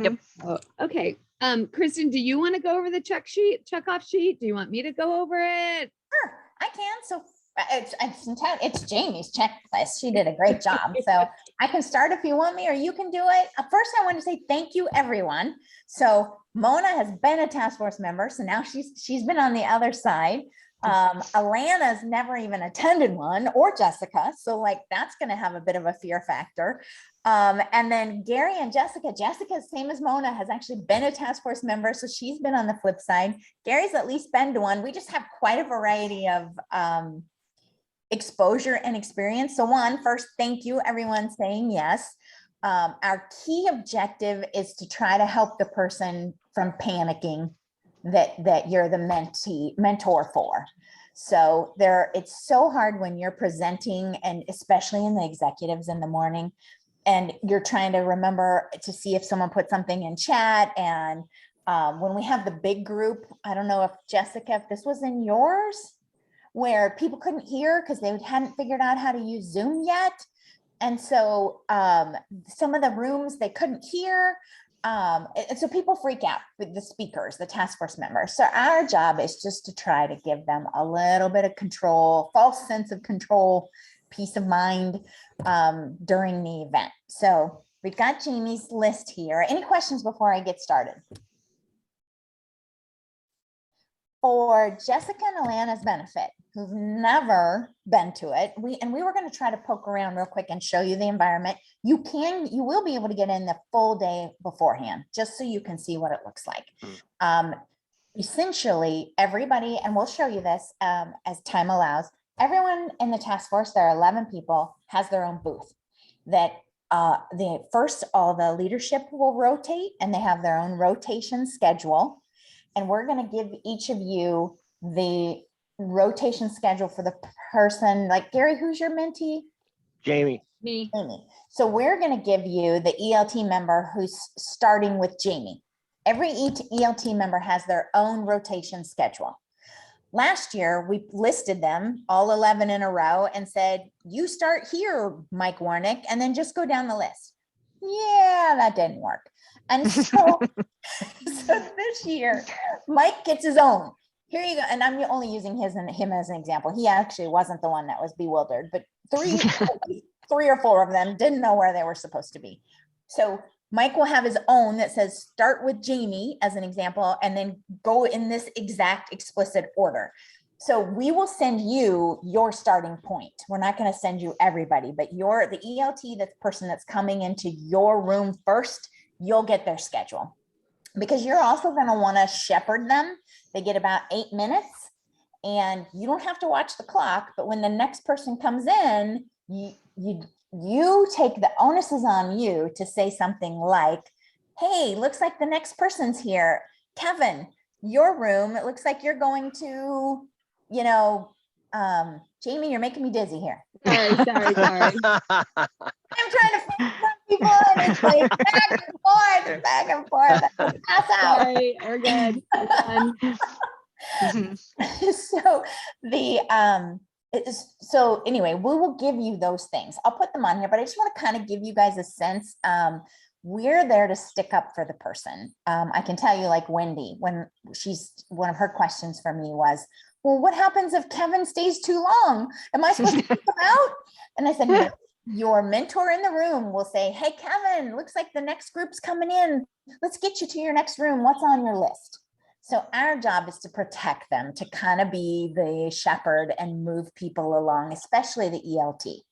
Yep. Oh, okay. Kristen, do you want to go over the check off sheet? Do you want me to go over it? Sure, I can. So it's Jamie's checklist. She did a great job. So I can start if you want me, or you can do it. First, I want to say thank you, everyone. So Mona has been a task force member, so now she's been on the other side. Alana's never even attended one, or Jessica. So like that's going to have a bit of a fear factor. And then Gary and Jessica, same as Mona, has actually been a task force member. So she's been on the flip side. Gary's at least been to one. We just have quite a variety of exposure and experience. So first, thank you everyone saying yes. Our key objective is to try to help the person from panicking that you're the mentor for. So it's so hard when you're presenting, and especially in the executives in the morning, and you're trying to remember to see if someone put something in chat. And when we have the big group, I don't know if Jessica, if this was in yours, where people couldn't hear because they hadn't figured out how to use Zoom yet. And so some of the rooms they couldn't hear. And so people freak out with the speakers, the task force members. So our job is just to try to give them a little bit of control, false sense of control, peace of mind during the event. So we've got Jamie's list here. Any questions before I get started? For Jessica and Alana's benefit, who've never been to it, we were going to try to poke around real quick and show you the environment. You will be able to get in the full day beforehand, just so you can see what it looks like. Essentially, everybody, and we'll show you this as time allows, everyone in the task force, there are 11 people, has their own booth. That all the leadership will rotate, and they have their own rotation schedule. And we're going to give each of you the rotation schedule for the person. Like Gary, who's your mentee? Jamie. Me. Jamie. So we're going to give you the ELT member who's starting with Jamie. Every ELT member has their own rotation schedule. Last year, we listed them all 11 in a row and said, you start here, Mike Warnick, and then just go down the list. Yeah, that didn't work. And so, so this year, Mike gets his own. Here you go. And I'm only using him as an example. He actually wasn't the one that was bewildered, but three or four of them didn't know where they were supposed to be. So Mike will have his own that says start with Jamie as an example, and then go in this exact explicit order. So we will send you your starting point. We're not going to send you everybody, but the ELT, that person that's coming into your room first, you'll get their schedule, because you're also going to want to shepherd them. They get about 8 minutes, and you don't have to watch the clock, but when the next person comes in, you take the onus is on you to say something like, hey, looks like the next person's here. Kevin, your room, it looks like you're going to, Jamie, you're making me dizzy here. Sorry. I'm trying to find people, and it's like back and forth. Pass out. Sorry, we're good. So anyway, we will give you those things. I'll put them on here, but I just want to kind of give you guys a sense. We're there to stick up for the person. I can tell you, like Wendy, when one of her questions for me was, well, what happens if Kevin stays too long? Am I supposed to kick him out? And I said, no, your mentor in the room will say, hey, Kevin, looks like the next group's coming in. Let's get you to your next room. What's on your list? So our job is to protect them, to kind of be the shepherd and move people along, especially the ELT.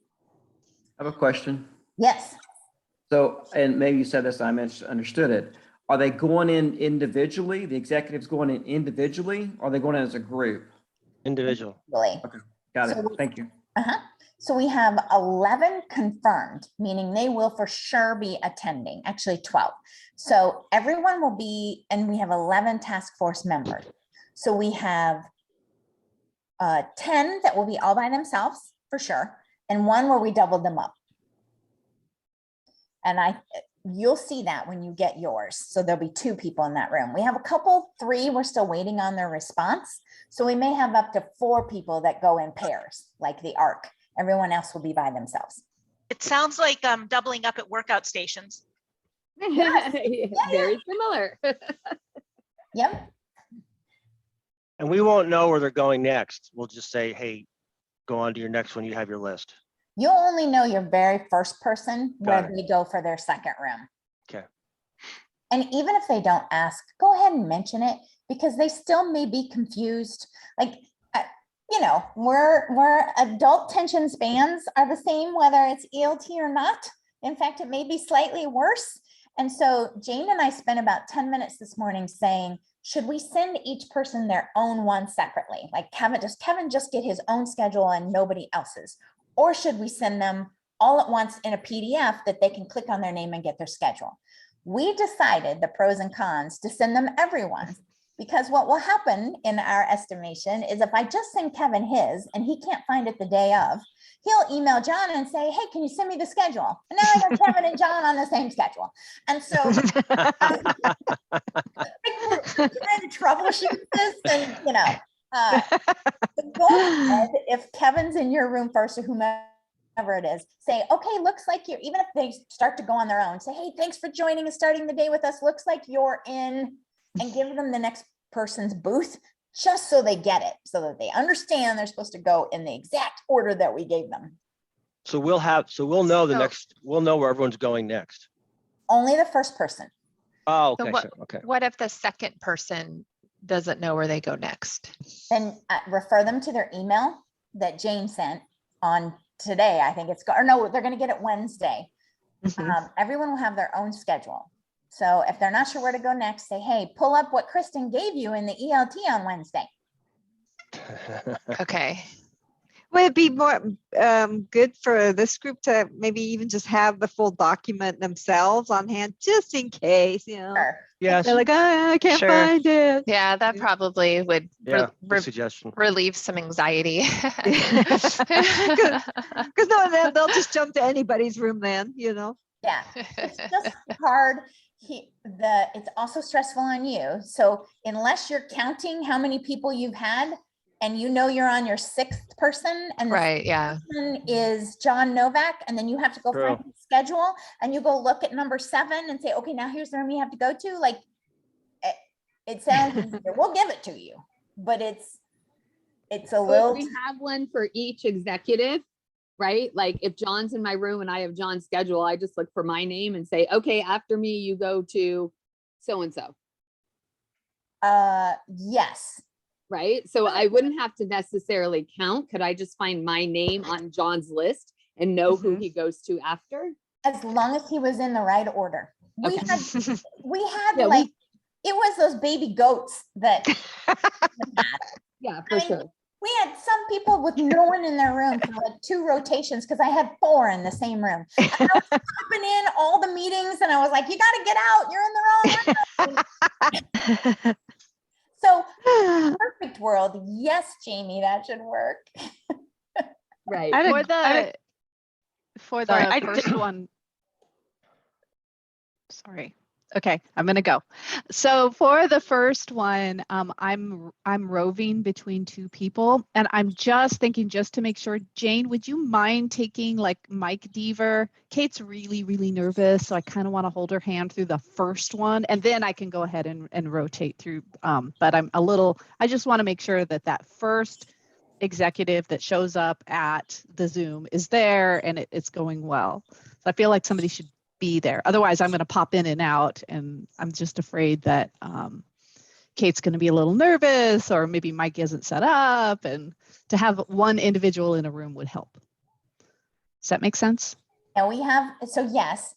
I have a question. Yes. So, and maybe you said this, I understood it. Are they going in individually? The executives going in individually? Or are they going in as a group? Individual. Really? Okay, got it. Thank you. So we have 11 confirmed, meaning they will for sure be attending, actually 12. So everyone will be, and we have 11 task force members. So we have 10 that will be all by themselves for sure, and one where we doubled them up. And you'll see that when you get yours. So there'll be 2 people in that room. We have a couple, 3, we're still waiting on their response. So we may have up to 4 people that go in pairs, like the ARC. Everyone else will be by themselves. It sounds like doubling up at workout stations. Very similar. Yep. And we won't know where they're going next. We'll just say, hey, go on to your next one. You have your list. You'll only know your very first person where Got it. they go for their second room. Okay. And even if they don't ask, go ahead and mention it because they still may be confused. Like, you know, we're adult tension spans are the same, whether it's ELT or not. In fact, it may be slightly worse. And so Jane and I spent about 10 minutes this morning saying, should we send each person their own one separately? Like Kevin just get his own schedule and nobody else's? Or should we send them all at once in a PDF that they can click on their name and get their schedule? We decided the pros and cons to send them everyone's, because what will happen in our estimation is if I just send Kevin his and he can't find it the day of, he'll email John and say, hey, can you send me the schedule? And now I have Kevin and John on the same schedule. And so we're trying to troubleshoot this and, you know, go ahead, if Kevin's in your room first or whomever it is, say, okay, looks like you're, even if they start to go on their own, say, hey, thanks for joining and starting the day with us. Looks like you're in, and give them the next person's booth just so they get it, so that they understand they're supposed to go in the exact order that we gave them. So we'll know So- we'll know where everyone's going next. Only the first person. Oh, So okay. Okay. What if the second person doesn't know where they go next? Then refer them to their email that Jane sent on today. I think it's, or no, they're going to get it Wednesday. Everyone will have their own schedule. So if they're not sure where to go next, say, hey, pull up what Kristen gave you in the ELT on Wednesday. Okay. Would it be more good for this group to maybe even just have the full document themselves on hand, just in case, you know? Sure. Yes. They're like, oh, I can't Sure. find it. Yeah, that probably would Yeah. Good suggestion. relieve some anxiety. Because no, then they'll just jump to anybody's room then, you know? Yeah, it's just hard. It's also stressful on you. So unless you're counting how many people you've had and you know you're on your sixth person and the Right, yeah. person is John Novak, and then you have to go find True. his schedule and you go look at number 7 and say, okay, now here's the room you have to go to. Like it sounds easier. We'll give it to you, but it's a So little, if we have one for each executive, right? Like if John's in my room and I have John's schedule, I just look for my name and say, okay, after me, you go to so-and-so, yes. right? So I wouldn't have to necessarily count. Could I just find my name on John's list and know who he goes to after? As long as he was in the right order. We Okay. had Yeah, like, it was those baby goats that Yeah, I for mean, sure. we had some people with no one in their room for like 2 rotations because I had 4 in the same room. And I was popping in all the meetings and I was like, you got to get out. You're in the wrong room. So perfect world. Yes, Jamie, that should work. Right. I had For a- I had a- the For Sorry, the I first one. Sorry. Okay, I'm gonna go. So for the first one, I'm roving between 2 people, and I'm just thinking, just to make sure, Jane, would you mind taking like Mike Deaver? Kate's really nervous, so I kind of want to hold her hand through the first one, and then I can go ahead and rotate through. But I just want to make sure that that first executive that shows up at the Zoom is there and it's going well. So I feel like somebody should be there. Otherwise, I'm going to pop in and out, and I'm just afraid that Kate's going to be a little nervous, or maybe Mike isn't set up, and to have one individual in a room would help. Does that make sense? And we have, so yes,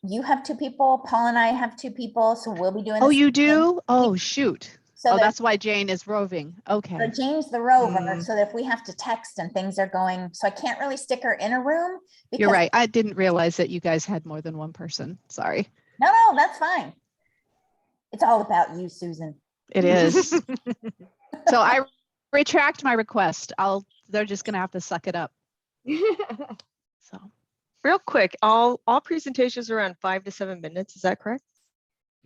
you have 2 people, Paul and I have 2 people, so we'll be doing. Oh, the you same thing. do? Oh, shoot. So Oh, there's- that's why Jane is roving. Okay. So Jane's the rover, Mm. so that if we have to text and things are going, so I can't really stick her in a room. You're because- right. I didn't realize that you guys had more than one person. Sorry. No, that's fine. It's all about you, Susan. It is. So I retract my request. They're just going to have to suck it up. So. Real quick, all presentations are around 5 to 7 minutes. Is that correct?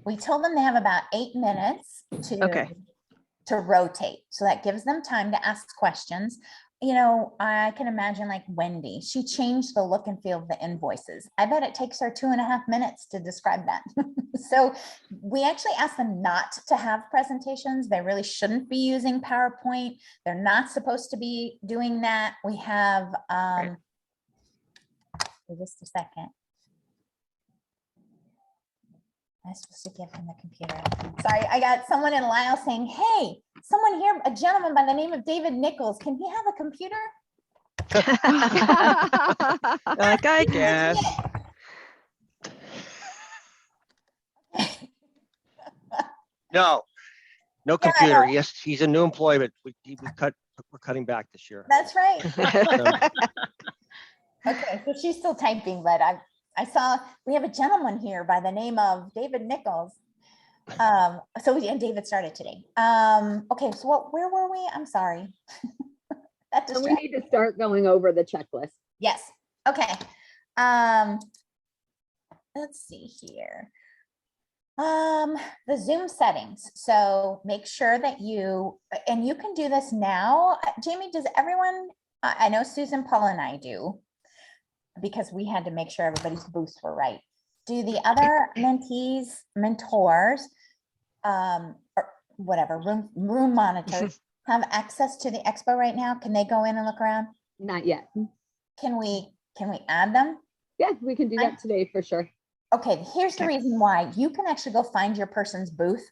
We told them they have about 8 minutes Okay. to rotate. So that gives them time to ask questions. you know, I can imagine like Wendy, she changed the look and feel of the invoices. I bet it takes her 2.5 minutes to describe that. So we actually asked them not to have presentations. They really shouldn't be using PowerPoint. They're not supposed to be doing that. We have, wait just a second. I'm supposed to give him the computer. Sorry, I got someone in Lyle saying, hey, someone here, a gentleman by the name of David Nichols, can he have a computer? Like, I guess. No, no Yeah, I computer. know. Yes, he's a new employee, but we're cutting back this year. That's right. So, Okay, so she's still typing, but I saw, we have a gentleman here by the name of David Nichols. So yeah, David started today. Okay, so where were we? I'm sorry. That So we distracted. need to start going over the checklist. Yes, okay. Let's see here. The Zoom settings. So make sure that you, and you can do this now. Jamie, does everyone, I know Susan, Paul and I do, because we had to make sure everybody's booths were right. Do the other mentees, mentors, or whatever, room monitors have access to the expo right now? Can they go in and look around? Not yet. Can we add them? Yeah, we can do that today for sure. Okay, here's the reason why. You can actually go find your person's booth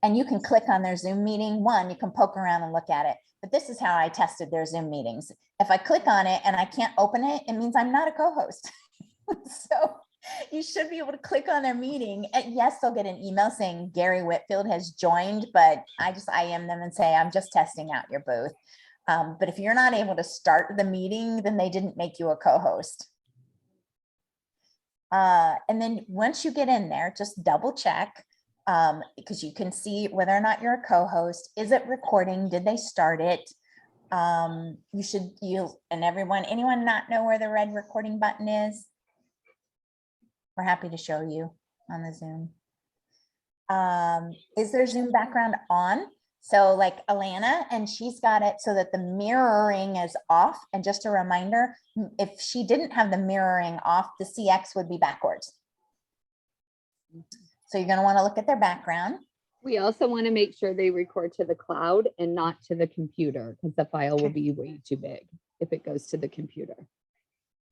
and you can click on their Zoom meeting. One, you can poke around and look at it, but this is how I tested their Zoom meetings. If I click on it and I can't open it, it means I'm not a co-host. So you should be able to click on their meeting, and yes, they'll get an email saying Gary Whitfield has joined, but I just IM them and say, I'm just testing out your booth. But if you're not able to start the meeting, then they didn't make you a co-host. And then once you get in there, just double check, because you can see whether or not you're a co-host. Is it recording? Did they start it? And anyone not know where the red recording button is? We're happy to show you on the Zoom. Is their Zoom background on? So like Alana, and she's got it so that the mirroring is off. And just a reminder, if she didn't have the mirroring off, the CX would be backwards. So you're going to want to look at their background. We also want to make sure they record to the cloud and not to the computer, because the file will be way too big if it goes to the computer.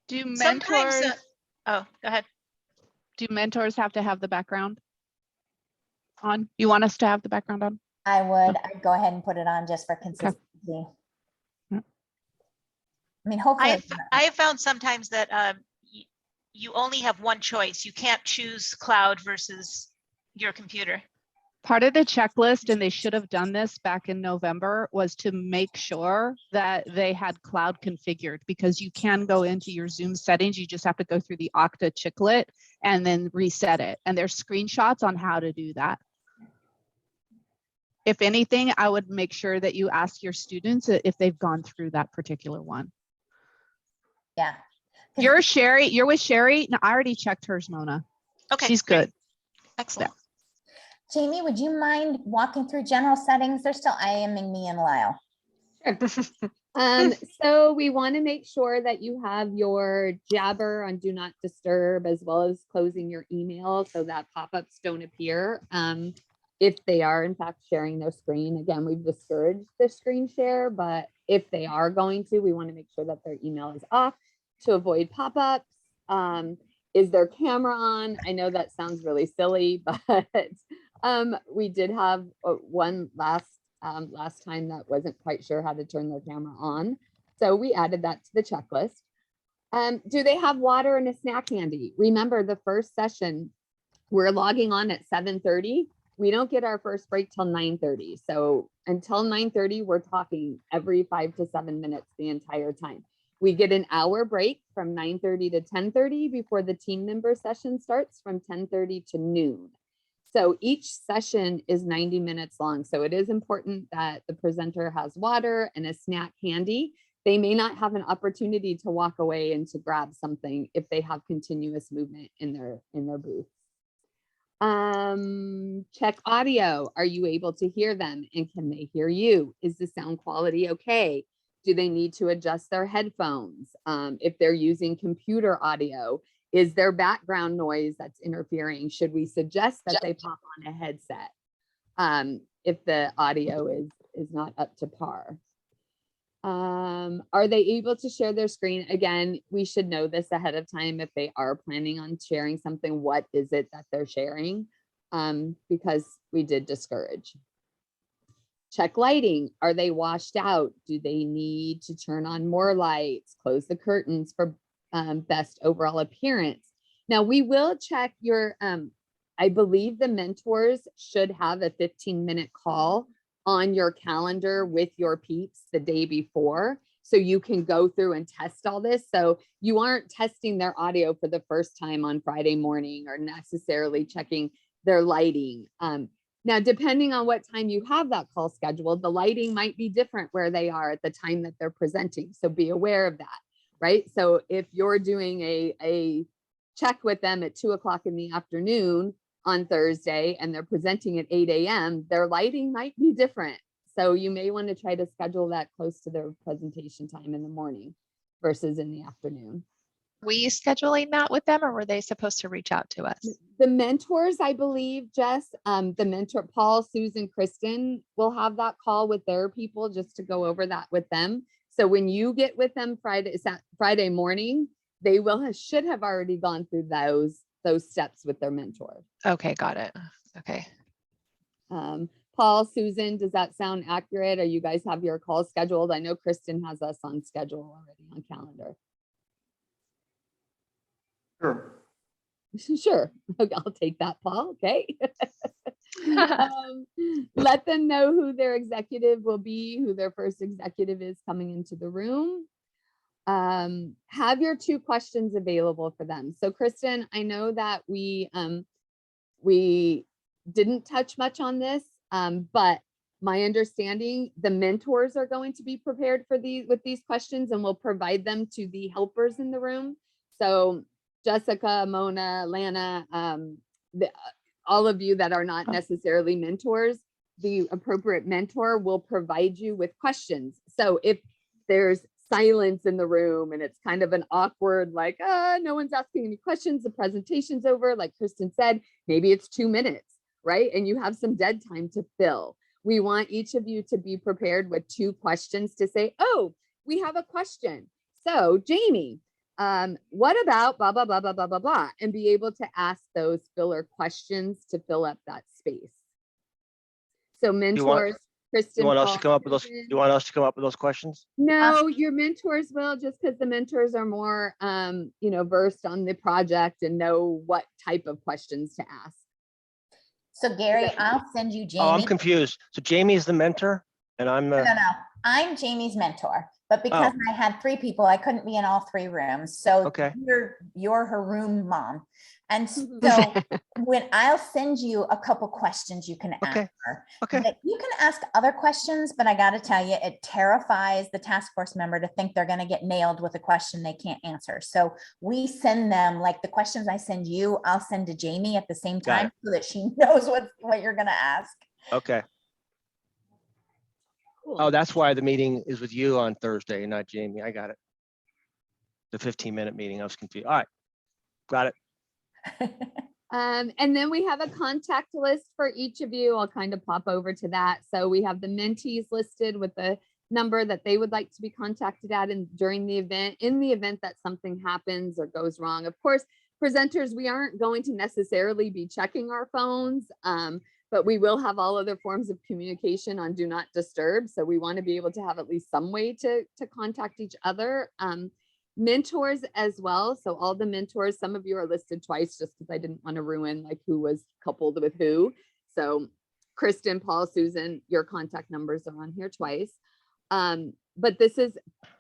Do Sometimes, mentors, oh, go ahead. do mentors have to have the background on? You want us to have the background on? I'd go ahead and put it on just for consistency. Yeah. I mean, hopefully. I have found sometimes that you only have one choice. You can't choose cloud versus your computer. Part of the checklist, and they should have done this back in November, was to make sure that they had cloud configured, because you can go into your Zoom settings. You just have to go through the Okta chiclet and then reset it. And there's screenshots on how to do that. If anything, I would make sure that you ask your students if they've gone through that particular one. Yeah. You're with Sherry. No, I already checked hers, Mona. Okay, She's great. good. Excellent. Jamie, would you mind walking through general settings? They're still IMing me and Lyle. So we want to make sure that you have your Jabber on Do Not Disturb, as well as closing your email so that pop-ups don't appear. If they are in fact sharing their screen, again, we've discouraged the screen share, but if they are going to, we want to make sure that their email is off to avoid pop-ups. Is their camera on? I know that sounds really silly, but we did have one last time that wasn't quite sure how to turn their camera on. So we added that to the checklist. Do they have water and a snack handy? Remember, the first session, we're logging on at 7:30. We don't get our first break till 9:30. So until 9:30, we're talking every 5 to 7 minutes the entire time. We get an hour break from 9:30 to 10:30 before the team member session starts from 10:30 to noon. So each session is 90 minutes long. So it is important that the presenter has water and a snack handy. They may not have an opportunity to walk away and to grab something if they have continuous movement in their booth. Check audio. Are you able to hear them? And can they hear you? Is the sound quality okay? Do they need to adjust their headphones? If they're using computer audio, is there background noise that's interfering? Should we suggest that they pop on a headset if the audio is not up to par? Are they able to share their screen? Again, we should know this ahead of time. If they are planning on sharing something, what is it that they're sharing? Because we did discourage. Check lighting. Are they washed out? Do they need to turn on more lights? Close the curtains for best overall appearance. Now we will check your, I believe the mentors should have a 15-minute call on your calendar with your peeps the day before. So you can go through and test all this. So you aren't testing their audio for the first time on Friday morning or necessarily checking their lighting. Now, depending on what time you have that call scheduled, the lighting might be different where they are at the time that they're presenting. So be aware of that, right? So if you're doing a check with them at 2 o'clock in the afternoon on Thursday and they're presenting at 8 a.m., their lighting might be different. So you may want to try to schedule that close to their presentation time in the morning versus in the afternoon. We scheduling that with them, or were they supposed to reach out to us? The mentors, I believe, Jess, the mentor, Paul, Susan, Kristen will have that call with their people just to go over that with them. So when you get with them Friday morning, they should have already gone through those steps with their mentor. Okay, got it. Okay. Paul, Susan, does that sound accurate? Or you guys have your calls scheduled? I know Kristen has us on schedule already on calendar. Sure. Sure. Okay, I'll take that, Paul. Okay. Let them know who their executive will be, who their first executive is coming into the room. Have your 2 questions available for them. So Kristen, I know that we didn't touch much on this, but my understanding, the mentors are going to be prepared for with these questions and will provide them to the helpers in the room. So Jessica, Mona, Lana, all of you that are not necessarily mentors, the appropriate mentor will provide you with questions. So if there's silence in the room and it's kind of an awkward, like, no one's asking any questions, the presentation's over, like Kristen said, maybe it's 2 minutes, right? And you have some dead time to fill. We want each of you to be prepared with 2 questions to say, oh, we have a question. So Jamie, what about blah, blah, blah, blah, blah, blah, blah, and be able to ask those filler questions to fill up that space. So mentors, Kristen, You want us to Paul, come up with those? Susan. You want us to come up with those questions? No, your mentors will, just because the mentors are more, versed on the project and know what type of questions to ask. So Gary, I'll send you Jamie. Oh, I'm confused. So Jamie is the mentor and I'm No, I'm Jamie's mentor, but because I had 3 people, I couldn't be in all 3 rooms. So Okay. you're her room mom. And so when I'll send you a couple questions you can ask her. Okay. But you can ask other questions, but I got to tell you, it terrifies the task force member to think they're going to get nailed with a question they can't answer. So we send them, like the questions I send you, I'll send to Jamie at the same time so that she knows what you're going to ask. Okay. Cool. Oh, that's why the meeting is with you on Thursday, not Jamie. I got it. The 15-minute meeting. I was confused. All right. Got it. And then we have a contact list for each of you. I'll kind of pop over to that. So we have the mentees listed with the number that they would like to be contacted at during the event, in the event that something happens or goes wrong. Of course, presenters, we aren't going to necessarily be checking our phones, but we will have all other forms of communication on Do Not Disturb. So we want to be able to have at least some way to contact each other. Mentors as well. So all the mentors, some of you are listed twice just because I didn't want to ruin like who was coupled with who. So Kristen, Paul, Susan, your contact numbers are on here twice. But this is,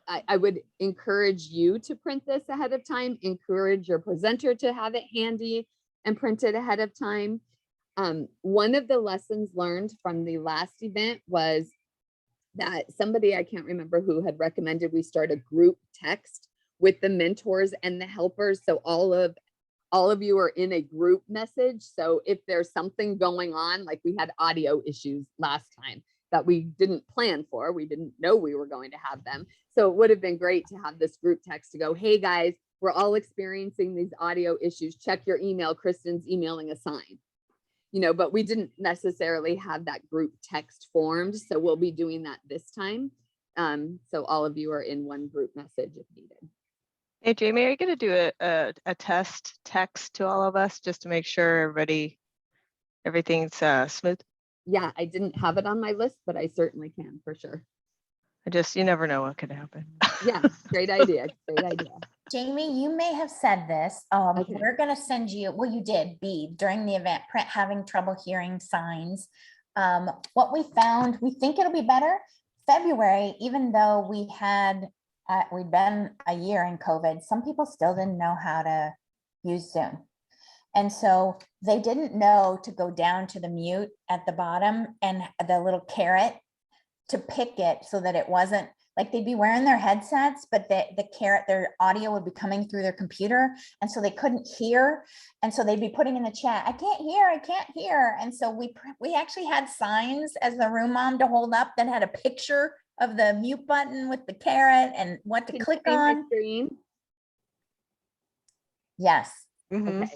I would encourage you to print this ahead of time, encourage your presenter to have it handy and print it ahead of time. One of the lessons learned from the last event was that somebody, I can't remember who, had recommended we start a group text with the mentors and the helpers. So all of you are in a group message. So if there's something going on, like we had audio issues last time, that we didn't plan for. We didn't know we were going to have them. So it would have been great to have this group text to go, hey guys, we're all experiencing these audio issues. Check your email. Kristen's emailing a sign. But we didn't necessarily have that group text formed. So we'll be doing that this time. So all of you are in one group message if needed. Hey, Jamie, are you going to do a test text to all of us just to make sure everything's smooth? Yeah, I didn't have it on my list, but I certainly can for sure. You never know what could happen. Yeah, great idea. Great idea. Jamie, you may have said this. Okay. We're going to send you, well, you did, B, during the event, print having trouble hearing signs. What we found, we think it'll be better. February, even though we'd been a year in COVID, some people still didn't know how to use Zoom. And so they didn't know to go down to the mute at the bottom and the little caret to pick it so that it wasn't like they'd be wearing their headsets, but the caret, their audio would be coming through their computer. And so they couldn't hear. And so they'd be putting in the chat, I can't hear. And so we actually had signs as the room mom to hold up that had a picture of the mute button with the caret and what to click on. Screen. Yes. Okay.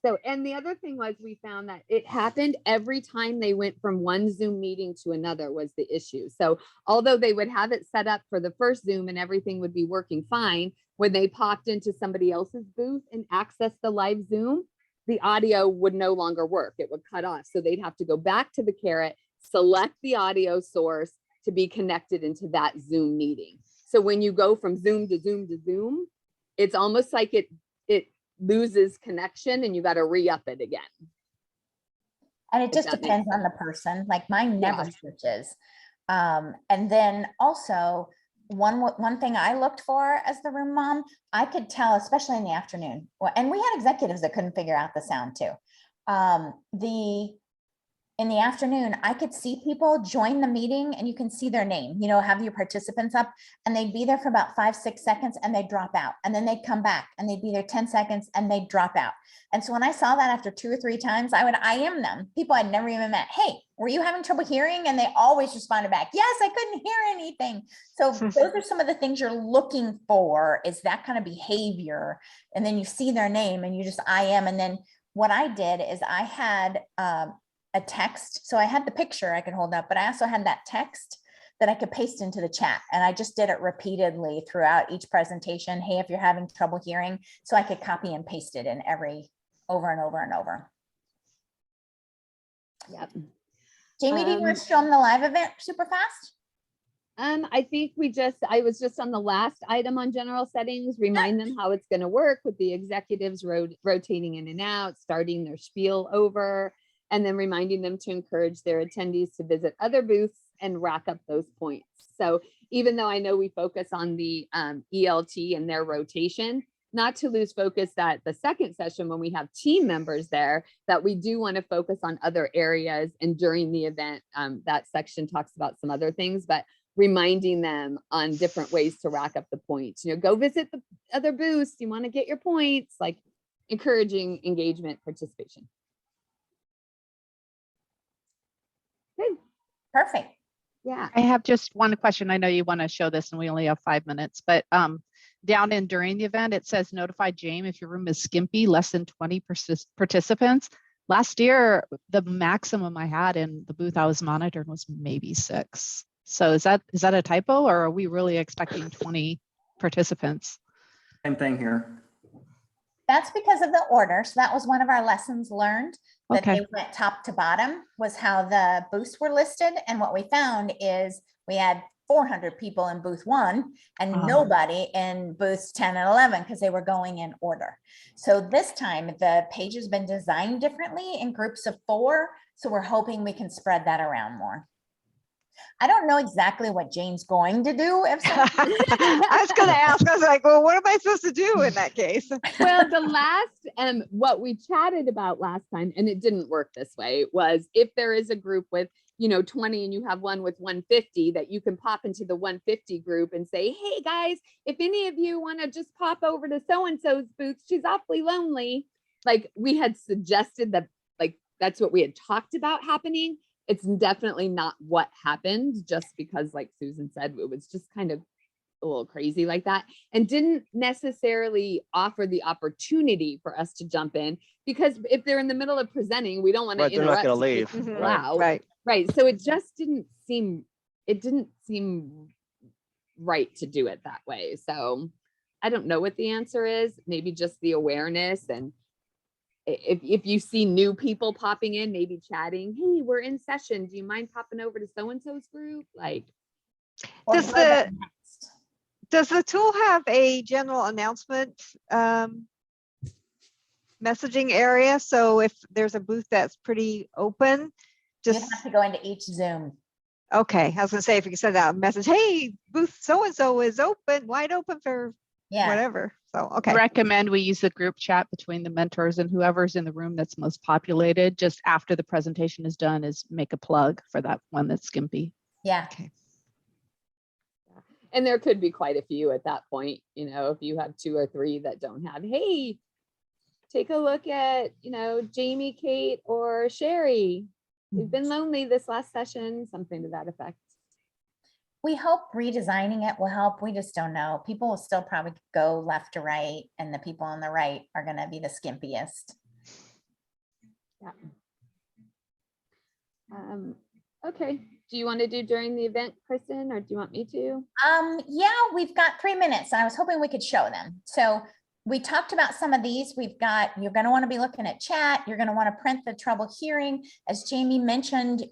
So, and the other thing was we found that it happened every time they went from one Zoom meeting to another was the issue. So although they would have it set up for the first Zoom and everything would be working fine, when they popped into somebody else's booth and accessed the live Zoom, the audio would no longer work. It would cut off. So they'd have to go back to the caret, select the audio source to be connected into that Zoom meeting. So when you go from Zoom to Zoom to Zoom, it's almost like it loses connection and you got to re-up it again. And it just that makes depends on the person. Like mine never Yeah. switches. And then also one thing I looked for as the room mom, I could tell, especially in the afternoon, and we had executives that couldn't figure out the sound too. In the afternoon, I could see people join the meeting and you can see their name, have your participants up and they'd be there for about 5-6 seconds and they'd drop out and then they'd come back and they'd be there 10 seconds and they'd drop out. And so when I saw that after 2 or 3 times, I would IM them, people I'd never even met. Hey, were you having trouble hearing? And they always responded back, yes, I couldn't hear anything. So those are some of the things you're looking for, is that kind of behavior. And then you see their name and you just IM. And then what I did is I had a text. So I had the picture I could hold up, but I also had that text that I could paste into the chat. And I just did it repeatedly throughout each presentation. Hey, if you're having trouble hearing, so I could copy and paste it in over and over and over. Yep. Jamie, do you want to show them the live event super fast? I think I was just on the last item on general settings, remind them how it's going to work with the executives rotating in and out, starting their spiel over, and then reminding them to encourage their attendees to visit other booths and rack up those points. So even though I know we focus on the ELT and their rotation, not to lose focus that the second session when we have team members there, that we do want to focus on other areas. And during the event, that section talks about some other things, but reminding them on different ways to rack up the points. Go visit the other booths. You want to get your points, like encouraging engagement, participation. Good. Perfect. Yeah. I have just one question. I know you want to show this and we only have 5 minutes, but down in during the event, it says notify James if your room is skimpy, less than 20 participants. Last year, the maximum I had in the booth I was monitoring was maybe 6. So is that a typo, or are we really expecting 20 participants? Same thing here. That's because of the order. So that was one of our lessons learned, that Okay. they went top to bottom, was how the booths were listed. And what we found is we had 400 people in booth 1 and nobody in booths 10 and 11 because they were going in order. So this time the page has been designed differently in groups of 4. So we're hoping we can spread that around more. I don't know exactly what Jane's going to do. If I was going to ask, I was like, well, what am I supposed to do in that case? Well, the last, what we chatted about last time, and it didn't work this way, was if there is a group with, 20 and you have one with 150, that you can pop into the 150 group and say, hey guys, if any of you want to just pop over to so-and-so's booth, she's awfully lonely. Like we had suggested that, like, that's what we had talked about happening. it's definitely not what happened, just because like Susan said, it was just kind of a little crazy like that, and didn't necessarily offer the opportunity for us to jump in, because if they're in the middle of presenting, we don't want to Right, they're not interrupt. gonna to leave, kick people right. out. Right. Right. So it just didn't seem right to do it that way. So I don't know what the answer is. Maybe just the awareness, and if you see new people popping in, maybe chatting, hey, we're in session. Do you mind popping over to so-and-so's group? Like, Or Does blur the- the text. Does the tool have a general announcement messaging area? So if there's a booth that's pretty open, You'd just, have to go into each Zoom. okay, I was gonna say, if you could send out a message, hey, booth so-and-so is open, wide open for Yeah. whatever. So, okay. Recommend we use the group chat between the mentors and whoever's in the room that's most populated. Just after the presentation is done, is make a plug for that one that's skimpy. Yeah. and there could be quite a few at that point, if you have 2 or 3 that don't have, hey, take a look at, Jamie, Kate, or Sherry. We've been lonely this last session, something to that effect. We hope redesigning it will help. We just don't know. People will still probably go left to right, and the people on the right are going to be the skimpiest. Yeah. Okay. Do you want to do during the event, Kristen, or do you want me to? Yeah, we've got 3 minutes. I was hoping we could show them. So we talked about some of these. You're going to want to be looking at chat. You're going to want to print the trouble hearing. As Jamie mentioned,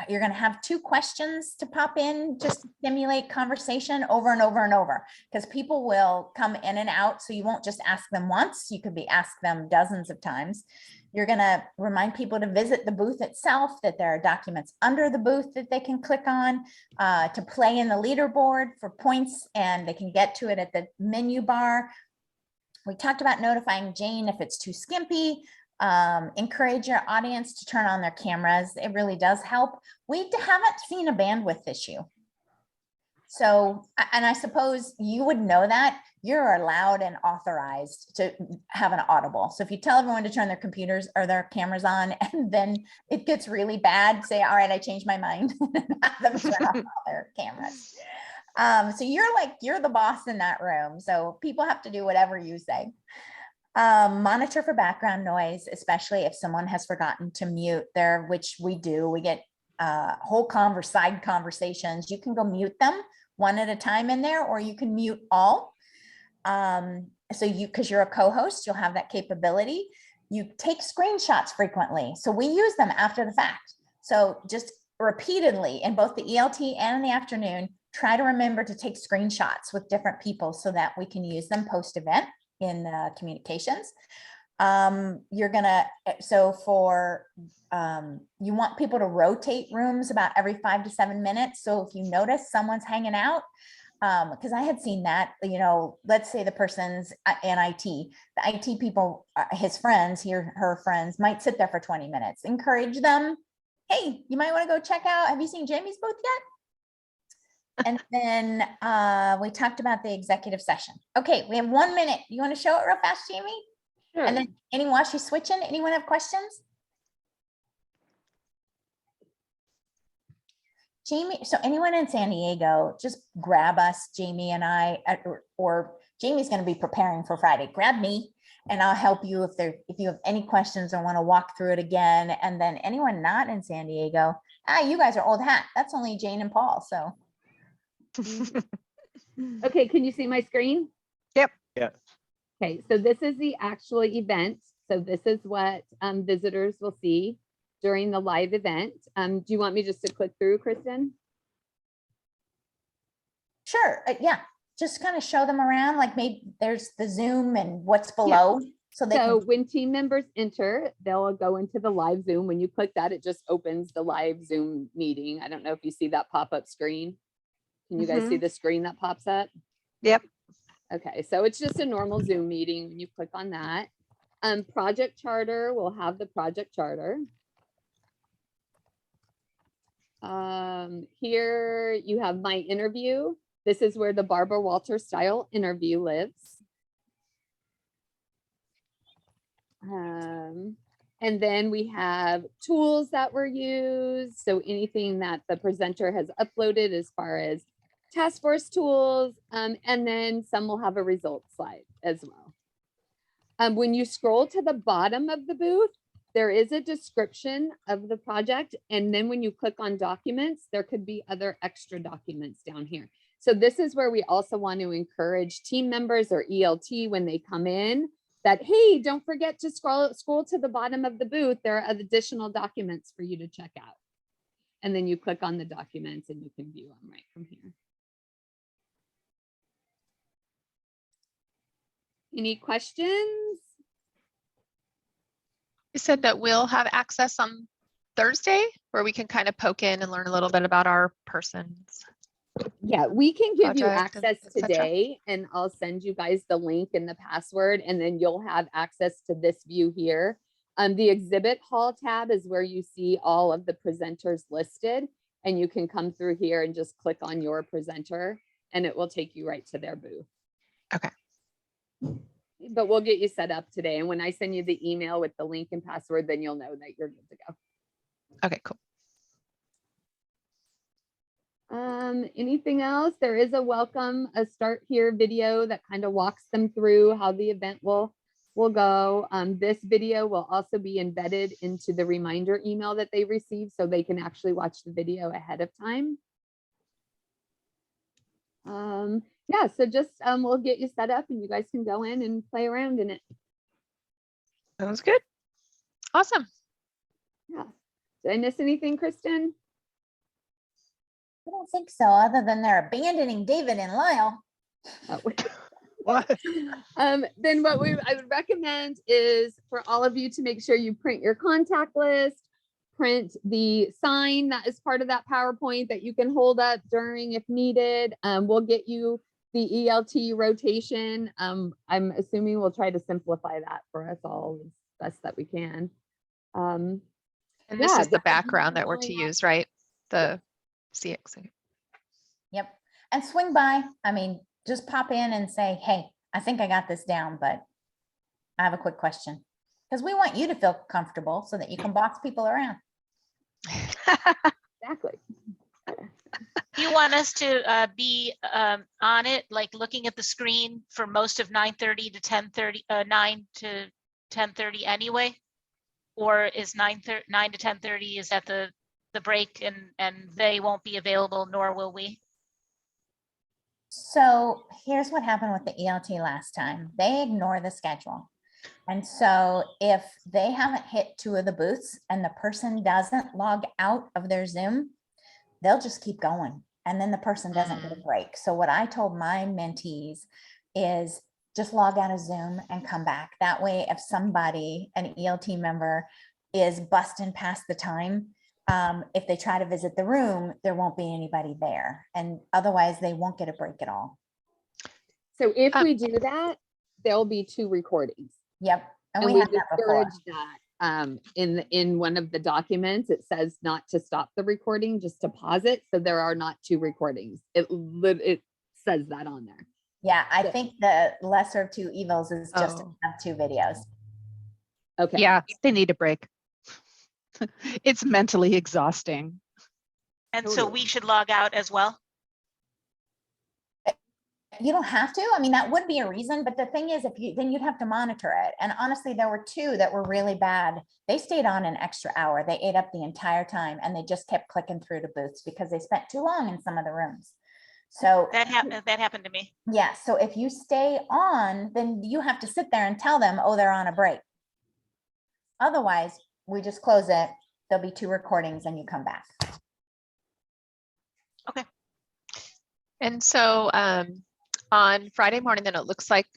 you're going to have 2 questions to pop in, just to stimulate conversation over and over and over, because people will come in and out. So you won't just ask them once. You could be asked them dozens of times. You're going to remind people to visit the booth itself, that there are documents under the booth that they can click on, to play in the leaderboard for points, and they can get to it at the menu bar. We talked about notifying Jane if it's too skimpy. Encourage your audience to turn on their cameras. It really does help. We haven't seen a bandwidth issue. So, and I suppose you would know that you're allowed and authorized to have an audible. So if you tell everyone to turn their computers or their cameras on, and then it gets really bad, say, all right, I changed my mind, have them turn off all their cameras. So you're the boss in that room. So people have to do whatever you say. Monitor for background noise, especially if someone has forgotten to mute their, which we do. We get whole side conversations. You can go mute them one at a time in there, or you can mute all. Because you're a co-host, you'll have that capability. You take screenshots frequently. So we use them after the fact. So just repeatedly in both the ELT and in the afternoon, try to remember to take screenshots with different people so that we can use them post-event in communications. You want people to rotate rooms about every 5 to 7 minutes. So if you notice someone's hanging out, because I had seen that, let's say the person's in IT, the IT people, his friends, her friends might sit there for 20 minutes. Encourage them. Hey, you might want to go check out. Have you seen Jamie's booth yet? And then we talked about the executive session. Okay, we have 1 minute. You want to show it real fast, Jamie? Sure. And then while she's switching, anyone have questions? Jamie, so anyone in San Diego, just grab us, Jamie and I, or Jamie's going to be preparing for Friday. Grab me and I'll help you if you have any questions or want to walk through it again. And then anyone not in San Diego, you guys are old hat. That's only Jane and Paul. So. Okay, can you see my screen? Yep. Yeah. Okay, so this is the actual event. So this is what visitors will see during the live event. Do you want me just to click through, Kristen? Sure. Yeah. Just kind of show them around, like maybe there's the Zoom and what's below. So when team members enter, they'll go into the live Zoom. When you click that, it just opens the live Zoom meeting. I don't know if you see that pop-up screen. Can you guys see the screen that pops up? Yep. Okay, so it's just a normal Zoom meeting when you click on that. Project charter will have the project charter. Here you have my interview. This is where the Barbara Walter style interview lives. And then we have tools that were used. So anything that the presenter has uploaded as far as task force tools, and then some will have a results slide as well. When you scroll to the bottom of the booth, there is a description of the project. And then when you click on documents, there could be other extra documents down here. So this is where we also want to encourage team members or ELT when they come in that, hey, don't forget to scroll to the bottom of the booth. There are additional documents for you to check out. And then you click on the documents and you can view them right from here. Any questions? You said that we'll have access on Thursday where we can kind of poke in and learn a little bit about our persons. Yeah, we can give you Project and access et cetera. today, and I'll send you guys the link and the password, and then you'll have access to this view here. The exhibit hall tab is where you see all of the presenters listed, and you can come through here and just click on your presenter, and it will take you right to their booth. Okay. But we'll get you set up today, and when I send you the email with the link and password, then you'll know that you're good to go. Okay, cool. Anything else? There is a start here video that kind of walks them through how the event will go. This video will also be embedded into the reminder email that they receive, so they can actually watch the video ahead of time. Yeah, so just we'll get you set up and you guys can go in and play around in it. Sounds good. Awesome. Yeah. Did I miss anything, Kristen? I don't think so, other than they're abandoning David and Lyle. Oh. What? Then what I would recommend is for all of you to make sure you print your contact list, print the sign that is part of that PowerPoint that you can hold up during if needed. We'll get you the ELT rotation. I'm assuming we'll try to simplify that for us all as best that we can. And this Yeah, is the but background that we're to going on- use, right? The CX. Yep. And swing by. I mean, just pop in and say, hey, I think I got this down, but I have a quick question. Because we want you to feel comfortable so that you can boss people around. Exactly. You want us to be on it, like looking at the screen for most of 9:30 to 10:30, 9 to 10:30 anyway? Or is 9 to 10:30 is at the break and they won't be available, nor will we? So here's what happened with the ELT last time. They ignore the schedule. And so if they haven't hit 2 of the booths and the person doesn't log out of their Zoom, they'll just keep going. And then the person doesn't get a break. So what I told my mentees is just log out of Zoom and come back. That way, if somebody, an ELT member, is busting past the time, if they try to visit the room, there won't be anybody there. And otherwise they won't get a break at all. So if we do that, there'll be 2 recordings. Yep. And And we we had that before. discourage that. In one of the documents, it says not to stop the recording, just to pause it. So there are not 2 recordings. It says that on there. Yeah, I So- think the lesser of 2 evils is just to Oh. have 2 videos. Okay. Yeah, they need a break. It's mentally exhausting. And so Totally. we should log out as well? You don't have to. I mean, that would be a reason, but the thing is, then you'd have to monitor it. And honestly, there were 2 that were really bad. They stayed on an extra hour. They ate up the entire time and they just kept clicking through to booths because they spent too long in some of the rooms. So That happened to me. yeah, so if you stay on, then you have to sit there and tell them, oh, they're on a break. Otherwise, we just close it. There'll be 2 recordings and you come back. And so on Friday morning, then it looks like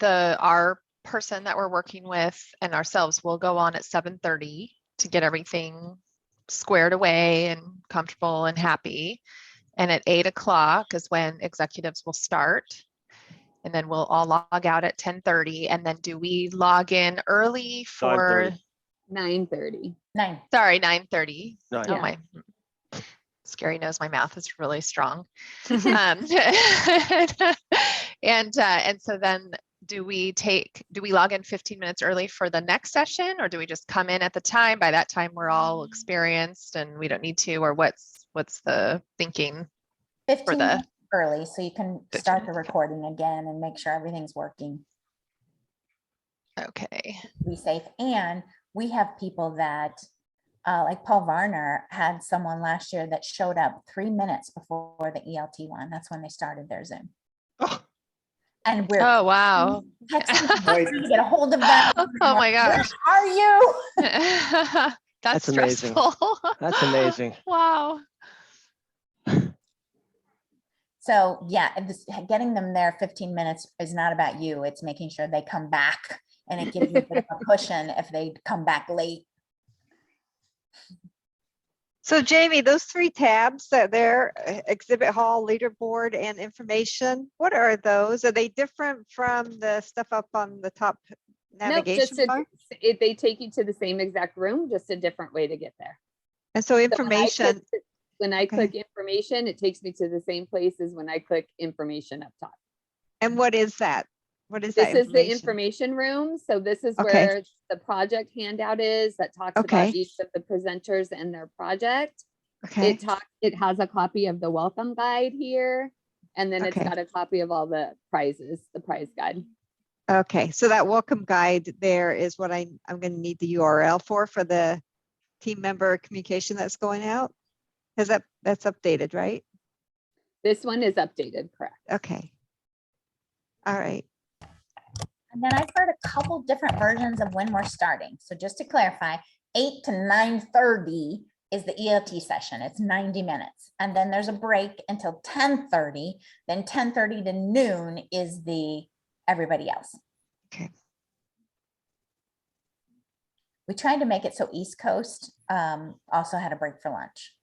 our person that we're working with and ourselves will go on at 7:30 to get everything squared away and comfortable and happy. And at 8 o'clock is when executives will start. And then we'll all log out at 10:30. And then do we log in early for, 9:30. 9:30. 9. sorry, 9:30? No, Oh, Yeah. my Scary knows my math is really strong. And so then do we log in 15 minutes early for the next session, or do we just come in at the time? By that time, we're all experienced and we don't need to, or what's the thinking? 15 the- minutes early, so you can 15 start the minutes, okay. recording again and make sure everything's working. Okay. Be safe. And we have people that, like Paul Varner had someone last year that showed up 3 minutes before the ELT one. That's when they started their Zoom. And we're Oh, wow. texting trying to get a hold of them. Oh my Where gosh. are you? That's amazing. stressful. That's amazing. Wow. So yeah, getting them there 15 minutes is not about you. It's making sure they come back, and it gives you a bit of a cushion if they come back late. So Jamie, those 3 tabs that there, exhibit hall, leaderboard, and information, what are those? Are they different from the stuff up on the top Nope, just navigation bar? they take you to the same exact room, just a different way to get there. And so So information, when I Okay. click information, it takes me to the same place as when I click information up top. and what is that? What is that This is the information? information room. So this is Okay. where the project handout is that talks Okay. about each of the presenters and their project. Okay, It has a copy of the welcome guide here. And then it's Okay. got a copy of all the prizes, the prize guide. okay. So that welcome guide there is what I'm going to need the URL for the team member communication that's going out. That's updated, right? This one is updated, correct? Okay. All right. And then I've heard a couple different versions of when we're starting. So just to clarify, 8 to 9:30 is the ELT session. It's 90 minutes. And then there's a break until 10:30. Then 10:30 to noon is the everybody else. Okay. We tried to make it so East Coast also had a break for lunch.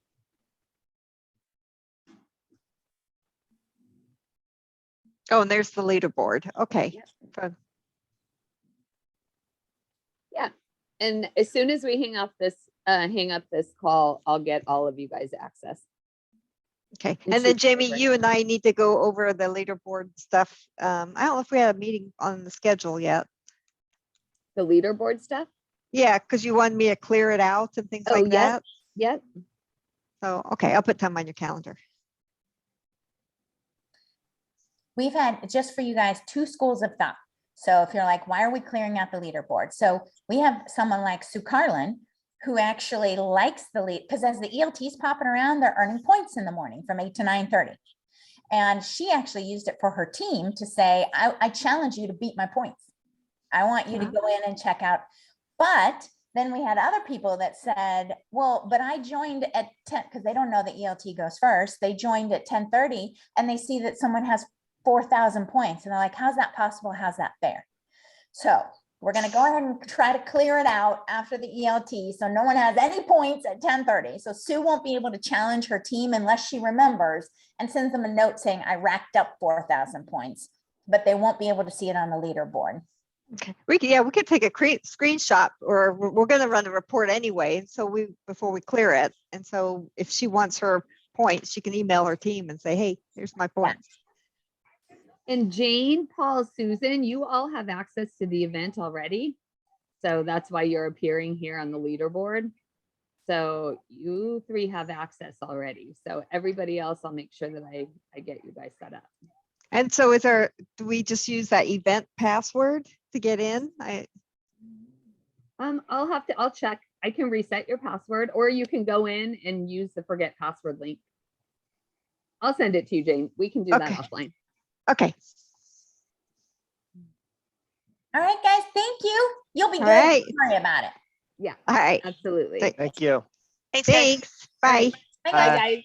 Oh, and there's the leaderboard. Okay. Yep. Fun. Yeah. And as soon as we hang up this call, I'll get all of you guys access. Okay. And And then shoot Jamie, over. you and I need to go over the leaderboard stuff. I don't know if we had a meeting on the schedule yet. The leaderboard stuff. Yeah, because you wanted me to clear it out and things Oh, like yeah. that. Yep. So, okay, I'll put time on your calendar. We've had, just for you guys, 2 schools of thought. So if you're like, why are we clearing out the leaderboard? So we have someone like Sue Carlin, who actually likes the lead, because as the ELTs popping around, they're earning points in the morning from 8 to 9:30. And she actually used it for her team to say, I challenge you to beat my points. I want you to go in and check out. But then we had other people that said, well, but I joined at 10, because they don't know the ELT goes first. They joined at 10:30 and they see that someone has 4,000 points. And they're like, how's that possible? How's that fair? So we're going to go ahead and try to clear it out after the ELT. So no one has any points at 10:30. So Sue won't be able to challenge her team unless she remembers and sends them a note saying, I racked up 4,000 points, but they won't be able to see it on the leaderboard. Okay. We could take a screenshot, or we're going to run a report anyway. And so before we clear it. And so if she wants her points, she can email her team and say, hey, here's my points. And Jane, Paul, Susan, you all have access to the event already. So that's why you're appearing here on the leaderboard. So you 3 have access already. So everybody else, I'll make sure that I get you guys set up. And so do we just use that event password to get in? I'll check. I can reset your password, or you can go in and use the forget password link. I'll send it to you, Jane. We can do that Okay. offline. Okay. All right, guys, thank you. You'll be good. All right. Don't worry about it. Yeah, All right. absolutely. Thank- Thank you. Thanks, guys. Thanks. Bye. Bye, Bye, guys. guys.